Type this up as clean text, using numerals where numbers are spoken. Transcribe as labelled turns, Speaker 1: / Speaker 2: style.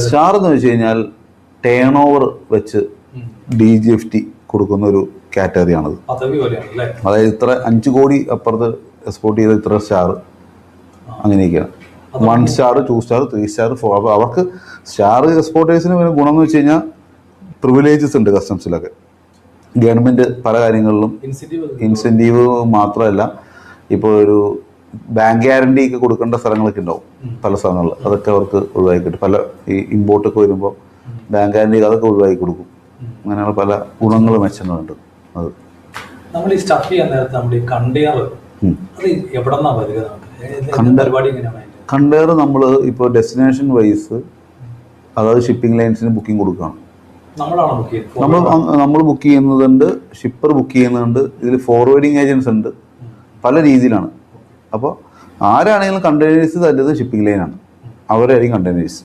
Speaker 1: Star എന്ന് വെച്ച് കഴിഞ്ഞാൽ ടേൺ ഓവർ വെച്ച് DGFT കൊടുക്കുന്ന ഒരു കാറ്റഗറിയാണത്. അതായത് ഇത്ര 5 കോടി അപ്പുറത്ത് എക്സ്പോർട്ട് ചെയ്ത ഇത്ര സ്റ്റാർ, അങ്ങനെയൊക്കെയാണ്. 1 സ്റ്റാർ, 2 സ്റ്റാർ, 3 സ്റ്റാർ, 4. അപ്പോൾ അവർക്ക് സ്റ്റാർ എക്സ്പോർട്ടേഴ്സിന് പിന്നെ ഗുണം എന്ന് വെച്ച് കഴിഞ്ഞാൽ പ്രിവിലേജസ് ഉണ്ട് കസ്റ്റംസിലൊക്കെ. ഗവൺമെൻറ് പല കാര്യങ്ങളിലും ഇൻസെൻറ്റീവ് മാത്രമല്ല, ഇപ്പോൾ ഒരു ബാങ്ക് ഗ്യാരണ്ടി ഒക്കെ കൊടുക്കേണ്ട സ്ഥലങ്ങളൊക്കെ ഉണ്ടാവും പല സ്ഥലങ്ങളിൽ. അതൊക്കെ അവർക്ക് ഒഴിവാക്കി കിട്ടും. പല ഈ ഇമ്പോർട്ടൊക്കെ വരുമ്പോൾ ബാങ്ക് ഗ്യാരണ്ടി അതൊക്കെ ഒഴിവാക്കി കൊടുക്കും. അങ്ങനെയുള്ള പല ഗുണങ്ങളും മെച്ചങ്ങളുണ്ട്. അത്
Speaker 2: നമ്മൾ ഈ സ്റ്റഫ് ചെയ്യാൻ നേരത്തെ നമ്മൾ ഈ കണ്ടെയ്നർ
Speaker 1: കണ്ടെയ്നർ നമ്മൾ ഇപ്പോൾ ഡെസ്റ്റിനേഷൻ വൈസ്, അതായത് ഷിപ്പിംഗ് ലൈൻസിന് ബുക്കിംഗ് കൊടുക്കുകയാണ്. നമ്മൾ ബുക്ക് ചെയ്യുന്നതുണ്ട്, ഷിപ്പർ ബുക്ക് ചെയ്യുന്നുണ്ട്, ഇതിൽ ഫോർവേഡിങ് ഏജൻസ് ഉണ്ട്, പല രീതിയിലാണ്. അപ്പോൾ ആരാണെങ്കിലും കണ്ടെയ്നേഴ്സ് തരുന്നത് ഷിപ്പിംഗ് ലൈനാണ്, അവരായിരിക്കും കണ്ടെയ്നേഴ്സ്.